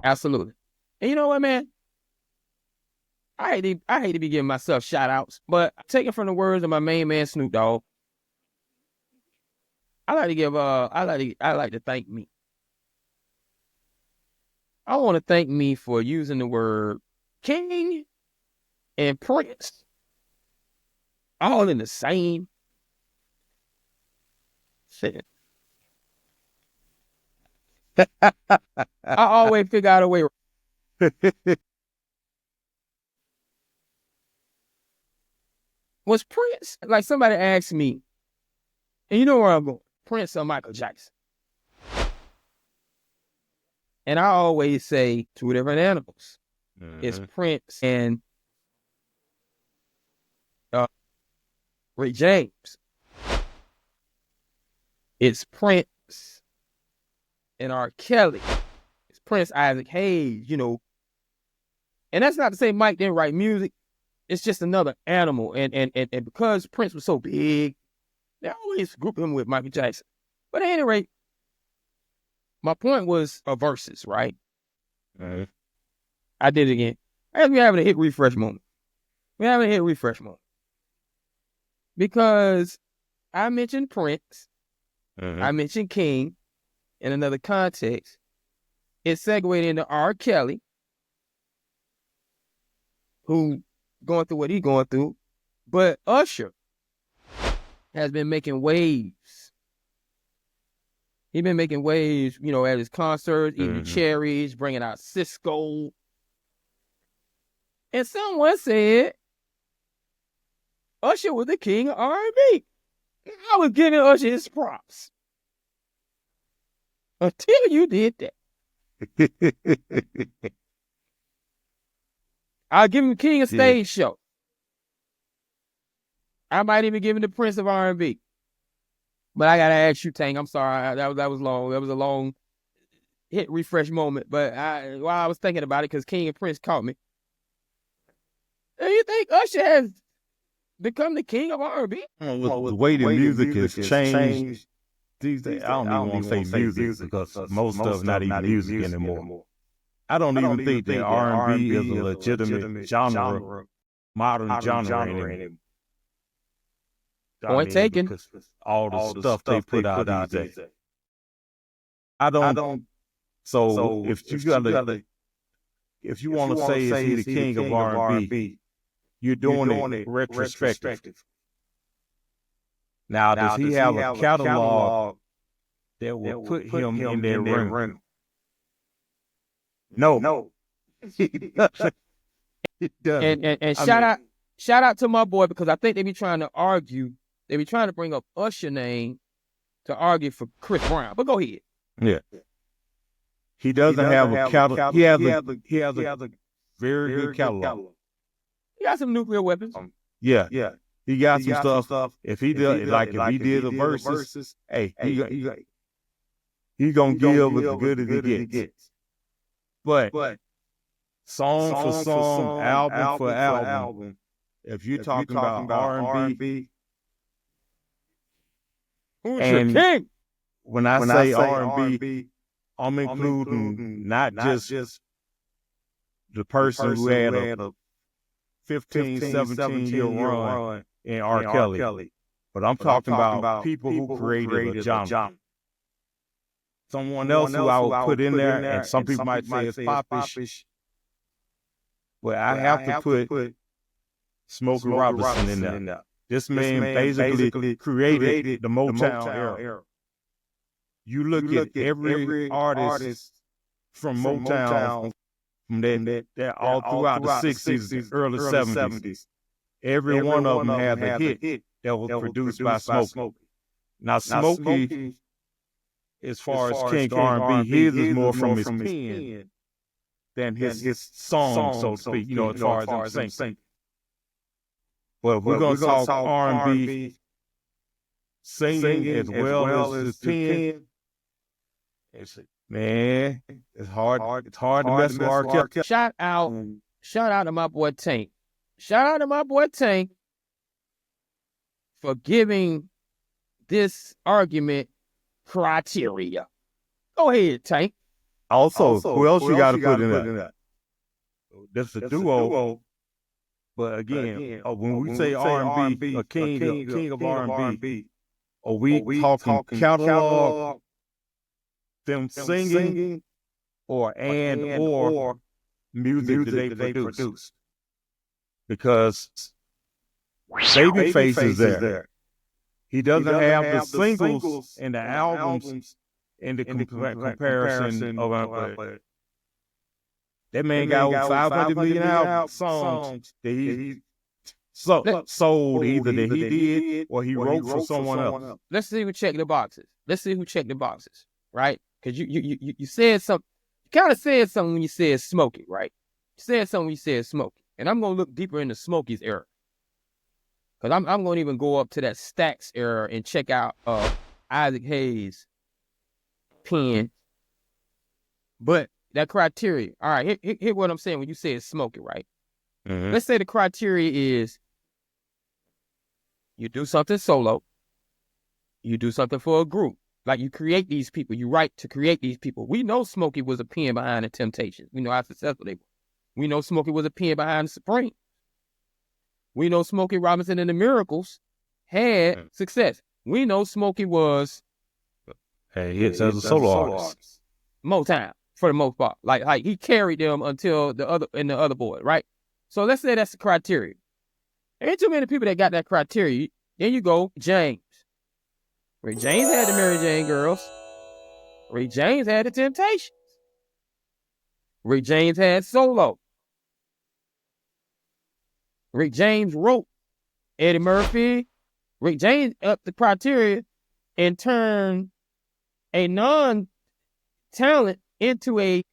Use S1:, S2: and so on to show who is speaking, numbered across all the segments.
S1: Absolutely. And you know what, man? I hate to be giving myself shout outs, but taking from the words of my main man Snoop Dogg, I like to thank me. I want to thank me for using the word king and prince all in the same sentence. I always figure out a way. Was Prince, like somebody asked me, and you know where I'm going, Prince or Michael Jackson? And I always say two different animals. It's Prince and Ray James. It's Prince and R. Kelly. It's Prince Isaac Hayes, you know. And that's not to say Mike didn't write music. It's just another animal. And because Prince was so big, they always group him with Michael Jackson. But at any rate, my point was verses, right? I did it again. As we're having a hit refresh moment. We're having a hit refresh moment. Because I mentioned Prince. I mentioned King in another context. It segued into R. Kelly, who going through what he's going through. But Usher has been making waves. He's been making waves, you know, at his concerts, eating cherries, bringing out Cisco. And someone said Usher was the king of R&B. I was giving Usher his props. Until you did that. I'll give him king of stage show. I might even give him the prince of R&B. But I gotta ask you, Tank. I'm sorry, that was long. That was a long hit refresh moment. But while I was thinking about it, because King and Prince caught me. Do you think Usher has become the king of R&B?
S2: Well, the way the music has changed these days, I don't even want to say music because most of it's not even music anymore. I don't even think that R&B is a legitimate genre, modern genre anymore.
S1: Point taken.
S2: Because all the stuff they put out these days. I don't. So if you want to say is he the king of R&B, you're doing it retrospective. Now, does he have a catalog that will put him in that room? No. It doesn't.
S1: And shout out to my boy, because I think they be trying to argue. They be trying to bring up Usher name to argue for Chris Brown. But go ahead.
S2: Yeah. He doesn't have a catalog. He has a very good catalog.
S1: He got some nuclear weapons.
S2: Yeah. He got some stuff. If he did the verses, hey, he gonna give as good as he gets. But song for song, album for album, if you're talking about R&B,
S1: who's your king?
S2: When I say R&B, I'm including not just the person who had a 15, 17-year run in R. Kelly, but I'm talking about people who created a genre. Someone else who I would put in there, and some people might say it's popish, but I have to put Smokey Robinson in there. This man basically created the Motown era. You look at every artist from Motown, from that all throughout the 60s, early 70s. Every one of them had a hit that was produced by Smokey. Now, Smokey, as far as King R&B, his is more from his pen than his song, so to speak, you know, as far as I'm saying. Well, we're going to talk R&B singing as well as his pen. Man, it's hard to mess with R. Kelly.
S1: Shout out to my boy Tank. Shout out to my boy Tank for giving this argument criteria. Go ahead, Tank.
S2: Also, who else you got to put in that? That's a duo. But again, when we say R&B, a king of R&B, are we talking catalog, them singing, or or music that they produced? Because Babyface is there. He doesn't have the singles and the albums in the comparison of that man got over 500 million songs that he sold either that he did or he wrote for someone else.
S1: Let's see who checked the boxes. Right? Because you said something. You kind of said something when you said Smokey, right? You said something when you said Smokey. And I'm going to look deeper into Smokey's era. Because I'm going to even go up to that Stax era and check out Isaac Hayes' pen. But that criteria, all right, here what I'm saying when you say it's Smokey, right? Mm-hmm. Let's say the criteria is you do something solo, you do something for a group. Like you create these people, you write to create these people. We know Smokey was a pen behind the Temptations. We know how successful they were. We know Smokey was a pen behind the Supreme. We know Smokey Robinson and the Miracles had success. We know Smokey was
S2: as a solo artist.
S1: Motown for the most part. Like he carried them until the other boy, right? So let's say that's the criteria. There ain't too many people that got that criteria. Then you go James. Ray James had the Mary Jane Girls. Ray James had the Temptations. Ray James had solo. Rick James wrote Eddie Murphy. Rick James upped the criteria and turned a non-talent into a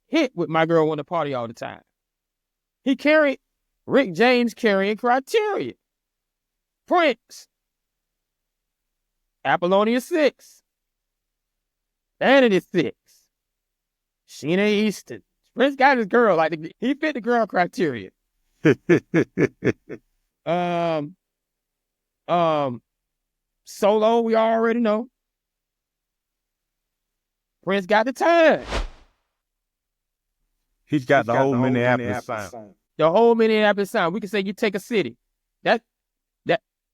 S1: hit with My Girl Wanna Party All the Time. Rick James carrying criteria. Prince. Apollonia 6. Vanity 6. Sheena Easton. Prince got his girl, he fit the girl criteria. Solo, we already know. Prince got the time.
S2: He's got the whole Minneapolis sound.
S1: The whole Minneapolis sound. We can say you take a city. That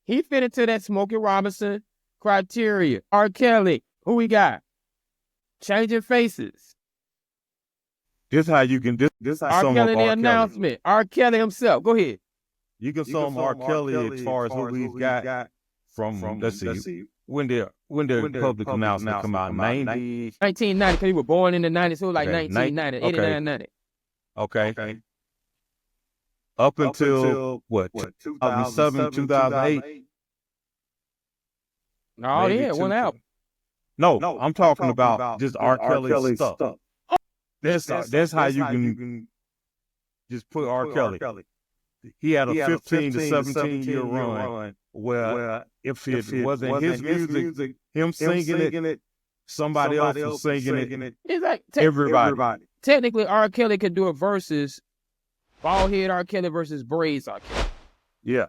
S1: he fit into that Smokey Robinson criteria. R. Kelly, who we got? Changing Faces.
S2: This how you can. This how
S1: R. Kelly, the announcement. R. Kelly himself. Go ahead.
S2: You can sum R. Kelly as far as what we've got from let's see, when the public announcement come out, 1990,
S1: because he was born in the 90s, so like 1990, 89, 90.
S2: Okay. Up until what 2007, 2008.
S1: No, yeah, one album.
S2: No, I'm talking about just R. Kelly stuff. That's how you can just put R. Kelly. He had a 15 to 17 year run where if it wasn't his music, him singing it, somebody else was singing it.
S1: It's like
S2: everybody.
S1: Technically, R. Kelly could do a versus bald-head R. Kelly versus braids R. Kelly.
S2: Yeah.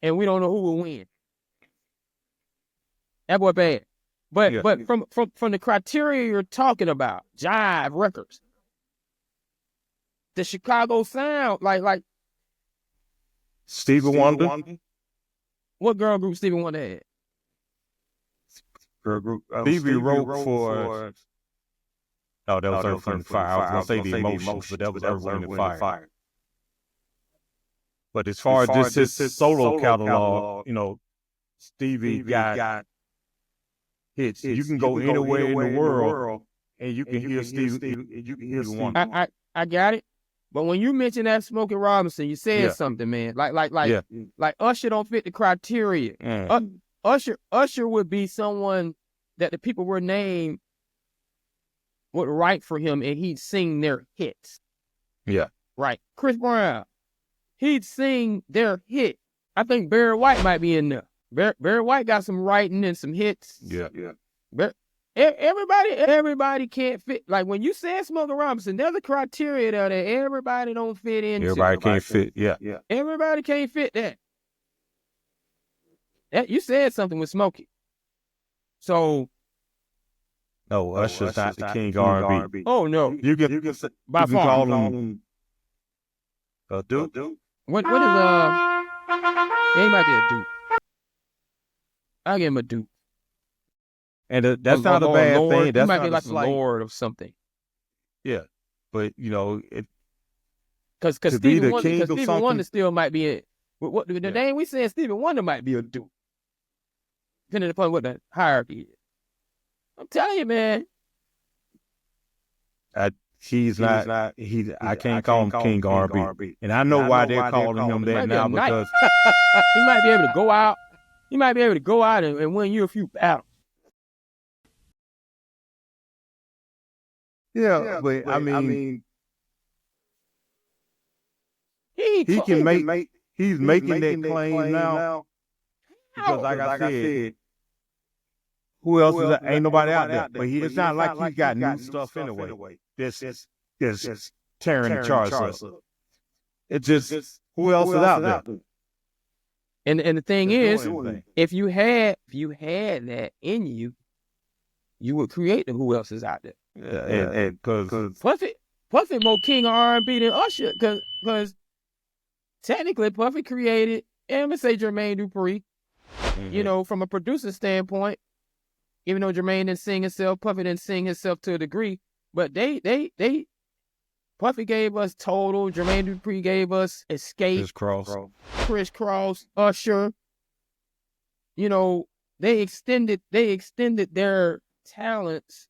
S1: And we don't know who will win. That boy bad. But from the criteria you're talking about, Jive Records, the Chicago sound, like
S2: Stevie Wonder.
S1: What girl group Stevie Wonder had?
S2: Girl group. Stevie wrote for. Oh, that was Earth, Wind and Fire. I was gonna say the Emotions, but that was Earth, Wind and Fire. But as far as his solo catalog, Stevie got hits. You can go anywhere in the world and you can hear Stevie. You can hear one.
S1: I got it. But when you mention that Smokey Robinson, you said something, man. Like Usher don't fit the criteria. Usher would be someone that the people were named would write for him and he'd sing their hits.
S2: Yeah.
S1: Right. Chris Brown, he'd sing their hit. I think Barry White might be in there. Barry White got some writing and some hits.
S2: Yeah.
S1: Everybody can't fit. Like when you said Smokey Robinson, there's a criteria there that everybody don't fit into.
S2: Everybody can't fit. Yeah.
S1: Everybody can't fit that. You said something with Smokey. So
S2: No, Usher's not the king of R&B.
S1: Oh no,
S2: You can
S1: by far.
S2: call him a Duke.
S1: What is Yeah, he might be a Duke. I'll give him a Duke.
S2: And that's not a bad
S1: Lord.
S2: thing. That's
S1: he might
S2: not
S1: be like
S2: a
S1: a
S2: slight.
S1: Lord of something.
S2: Yeah, but
S1: Because
S2: to be the king of
S1: Stevie
S2: something,
S1: Wonder still might be it. What the
S2: Yeah.
S1: name we saying? Stevie Wonder might be a Duke, depending upon what the hierarchy is. I'm telling you, man.
S2: he's not. I can't call him king of R&B, and I know why they're calling him that now because
S1: he might be able to go out. He might be able to go out and win you a few battles.
S2: yeah, but I mean,
S1: he
S2: can make. He's making that claim now because, like I said, who else is? Ain't nobody out there. But it's not like he got new stuff anyway. That's tearing the charts up. It's just who else is out there?
S1: And the thing is, if you had that in you, you would create the who else is out there.
S2: Yeah, because
S1: Puffy more king of R&B than Usher, because technically Puffy created, and I'm gonna say Jermaine Dupri. You know, from a producer standpoint, even though Jermaine didn't sing himself, Puffy didn't sing himself to a degree, but Puffy gave us Total, Jermaine Dupri gave us Escape, Criss Cross, Usher. You know, they extended their talents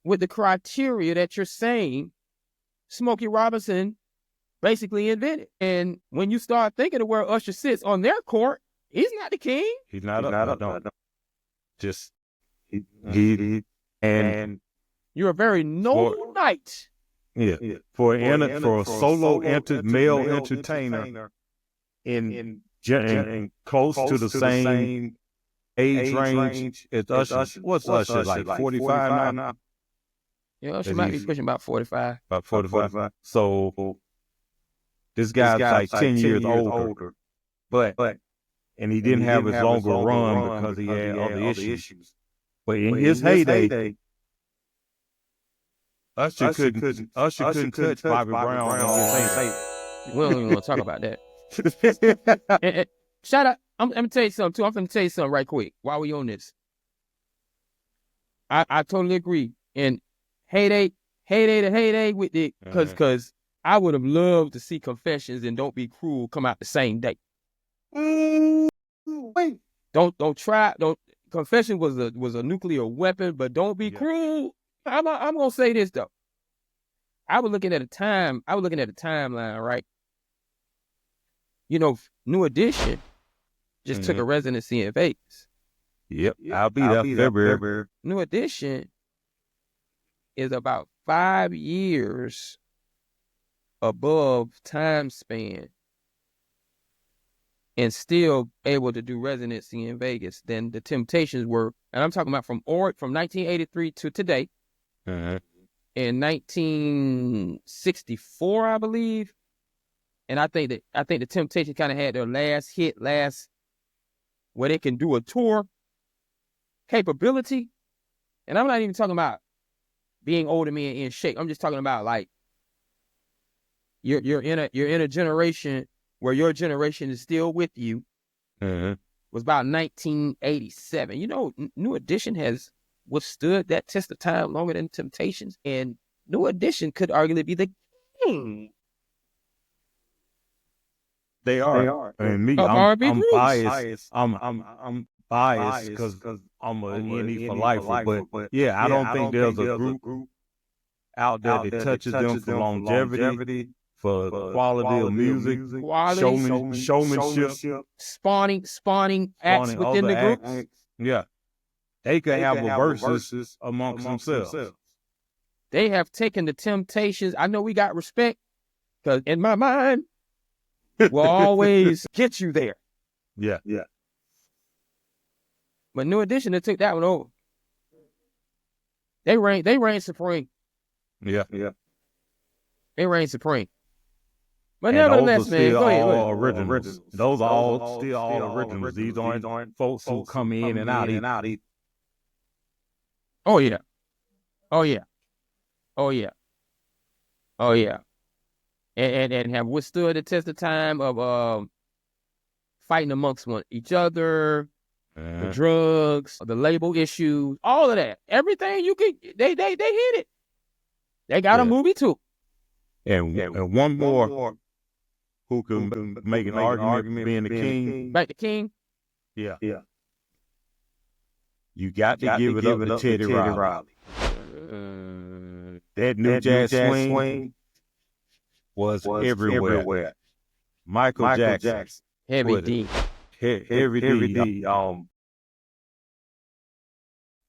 S1: with the criteria that you're saying Smokey Robinson basically invented. And when you start thinking of where Usher sits on their court, he's not the king.
S2: He's not up. Just he and
S1: you're a very noble knight.
S2: Yeah, for a solo male entertainer in close to the same age range as Usher. What's Usher like? 45 now?
S1: Yeah, Usher might be pushing about 45.
S2: About 45. So this guy's like 10 years older, but and he didn't have his longer run because he had other issues. But in his heyday, Usher couldn't touch Bobby Brown in his heyday.
S1: We don't even want to talk about that. Shout out. I'm going to tell you something, too. I'm going to tell you something right quick while we on this. I totally agree. And heyday with it, because I would have loved to see Confessions and Don't Be Cruel come out the same day. Don't try. Confession was a nuclear weapon, but Don't Be Cruel. I'm gonna say this though. I was looking at a timeline, right? You know, New Edition just took a residency in Vegas.
S2: Yep, I'll be there February.
S1: New Edition is about 5 years above time span and still able to do residency in Vegas than the Temptations were. And I'm talking about from 1983 to today. In 1964, I believe. And I think the Temptations kind of had their last hit, where they can do a tour capability. And I'm not even talking about being older men in shape. I'm just talking about like you're in a generation where your generation is still with you. Was about 1987. You know, New Edition has withstood that test of time longer than Temptations, and New Edition could arguably be the king.
S2: They are. And me, I'm biased. I'm biased because I'm an NE for lifer. But yeah, I don't think there's a group out there that touches them for longevity, for quality of music, showmanship,
S1: spawning acts within the group.
S2: Yeah, they can have a versus amongst themselves.
S1: They have taken the Temptations. I know we got respect because in my mind, will always get you there.
S2: Yeah.
S1: But New Edition, they took that one over. They reign supreme.
S2: Yeah.
S1: They reign supreme. But
S2: and
S1: nevertheless,
S2: man,
S1: go ahead.
S2: Originals. Those are all still all originals. These aren't folks who come in and out.
S1: Oh yeah. Oh yeah. Oh yeah. Oh yeah. And have withstood the test of time of fighting amongst each other, the drugs, the label issues, all of that. Everything you could they hit it. They got a movie too.
S2: And one more who can make an argument for being the king.
S1: Back to King.
S2: Yeah. You got to give it up to Teddy Riley. That New Jack Swing was everywhere. Michael Jackson.
S1: Heavy D.
S2: Heavy D.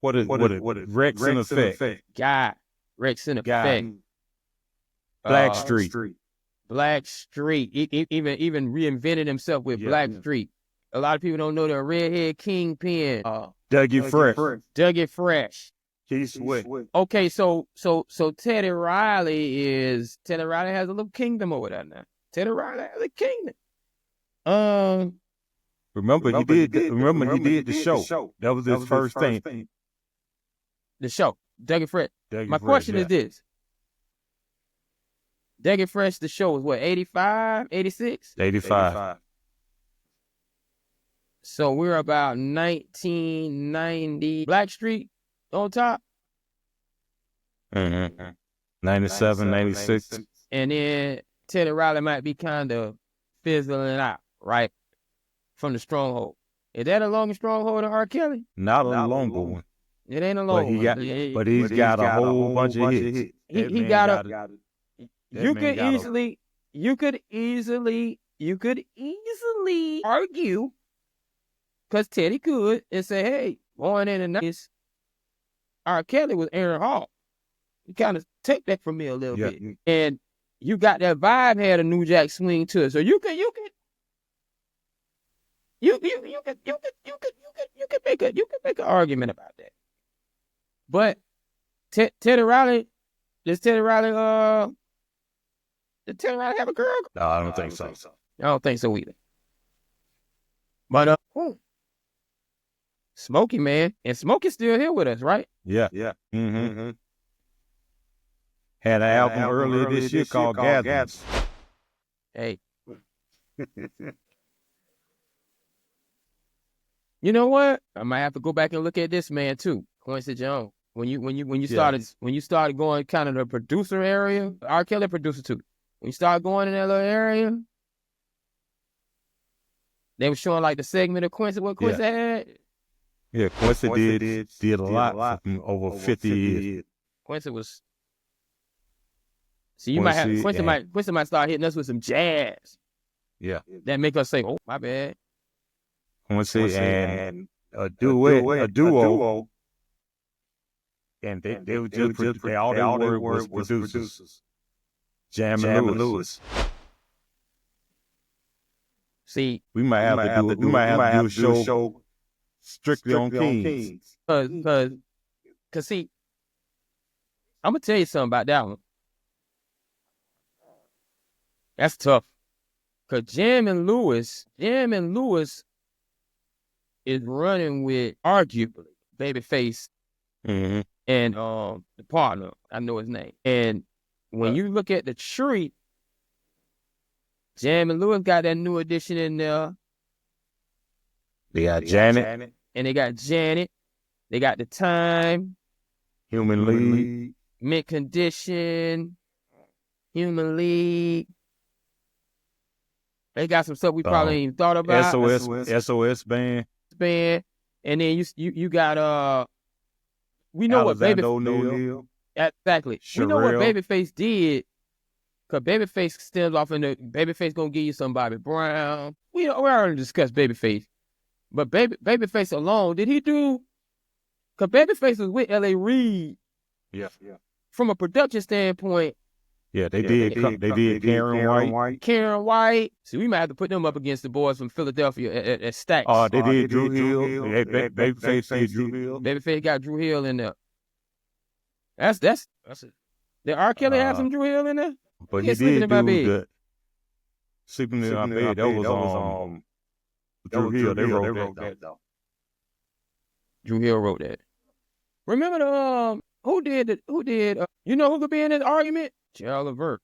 S2: What is Rex in Effect?
S1: God. Rex in Effect.
S2: Blackstreet.
S1: Blackstreet. Even reinvented himself with Blackstreet. A lot of people don't know the redhead kingpin.
S2: Dougie Fresh.
S1: Dougie Fresh.
S2: Keith Sweat.
S1: Okay, so Teddy Riley has a little kingdom over there now. Teddy Riley has a kingdom.
S2: Remember he did the show. That was his first thing.
S1: The show. Dougie Fresh. My question is this. Dougie Fresh, the show was what, 85, 86?
S2: 85.
S1: So we're about 1990. Blackstreet on top.
S2: 97, 96.
S1: And then Teddy Riley might be kind of fizzling out, right? From the stronghold. Is that a longer stronghold than R. Kelly?
S2: Not a longer one.
S1: It ain't a long one.
S2: But he's got a whole bunch of hits.
S1: He got a... You could easily argue, because Teddy could, and say, hey, going in the 90s, R. Kelly was Aaron Hall. You kind of take that from me a little bit. And you got that vibe, had a New Jack Swing to it. So you could make an argument about that. But Teddy Riley, does Teddy Riley have a girl?
S2: No, I don't think so.
S1: I don't think so either. But Smokey, man, and Smokey's still here with us, right?
S2: Yeah. Mm-hmm. Had an album earlier this year called Gatherings.
S1: Hey. You know what? I might have to go back and look at this man too, Quincy Jones. When you started going kind of the producer area, R. Kelly producer too. When you start going in that little area, they were showing like the segment of Quincy, what Quincy had.
S2: Yeah, Quincy did a lot for over 50 years.
S1: Quincy was. So Quincy might start hitting us with some jazz.
S2: Yeah.
S1: That make us say, oh, my bad.
S2: Quincy and a duo. And they were just all they were was producers. Jam and Lewis.
S1: See,
S2: we might have to do a show strictly on Kings.
S1: Cause see, I'm gonna tell you something about that one. That's tough. Cause Jam and Lewis is running with arguably Babyface and the partner. I know his name. And when you look at the tree, Jam and Lewis got that new addition in there.
S2: They got Janet.
S1: And they got Janet. They got The Time.
S2: Human League.
S1: Mint Condition. Human League. They got some stuff we probably ain't even thought about.
S2: SOS Band.
S1: And then you got we know
S2: Alexander
S1: what
S2: O'Neal.
S1: Exactly.
S2: Sherelle.
S1: We know what Babyface did. Cause Babyface stems off in the Babyface gonna give you some Bobby Brown. We already discussed Babyface. But Babyface alone, did he do? Cause Babyface was with L.A. Reid.
S2: Yeah.
S1: From a production standpoint.
S2: Yeah, they did Karen White.
S1: Karen White. See, we might have to put them up against the boys from Philadelphia at Stacks.
S2: Oh, they did Drew Hill. Babyface did Drew Hill.
S1: Babyface got Drew Hill in there. That's it. Did R. Kelly have some Drew Hill in there?
S2: But he did do good. Sleeping in My Bed. That was Drew Hill. They wrote that though.
S1: Drew Hill wrote that. Remember the you know who could be in this argument? Gerald Levert.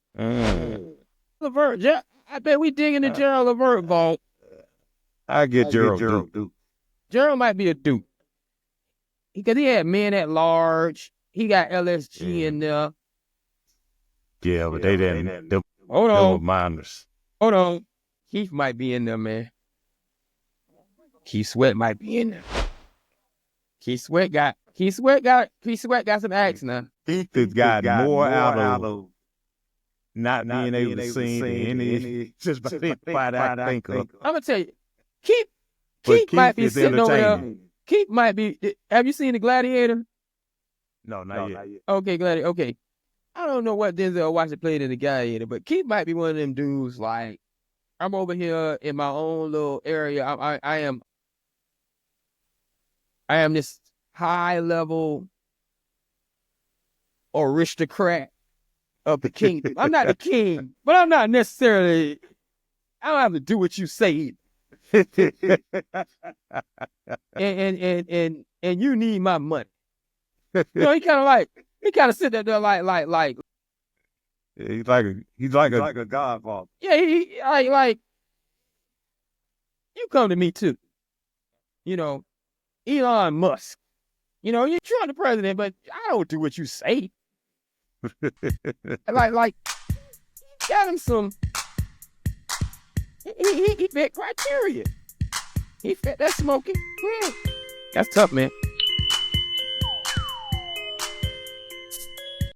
S1: Levert. I bet we dig in the Gerald Levert vault.
S2: I get Gerald Duke.
S1: Gerald might be a Duke. Because he had Men at Large. He got LSG in there.
S2: Yeah, but they didn't. They were minors.
S1: Hold on. Keith might be in there, man. Keith Sweat might be in there. Keith Sweat got some acts now.
S2: Keith has got more out of not being able to sing any just by that I think of.
S1: I'm gonna tell you, Keith might be sitting over there. Keith might be. Have you seen The Gladiator?
S2: No, not yet.
S1: Okay, Gladiator. Okay, I don't know what Denzel Washington played in The Gladiator, but Keith might be one of them dudes. Like, I'm over here in my own little area. I am this high level aristocrat of the kingdom. I'm not the king, but I'm not necessarily. I don't have to do what you say. and you need my money. You know, he kind of sit there like.
S2: He's like a godfather.
S1: Yeah, he like. You come to me too. You know, Elon Musk. You know, you're the president, but I don't do what you say. like, got him some. He fit criteria. He fit that Smokey. That's tough, man.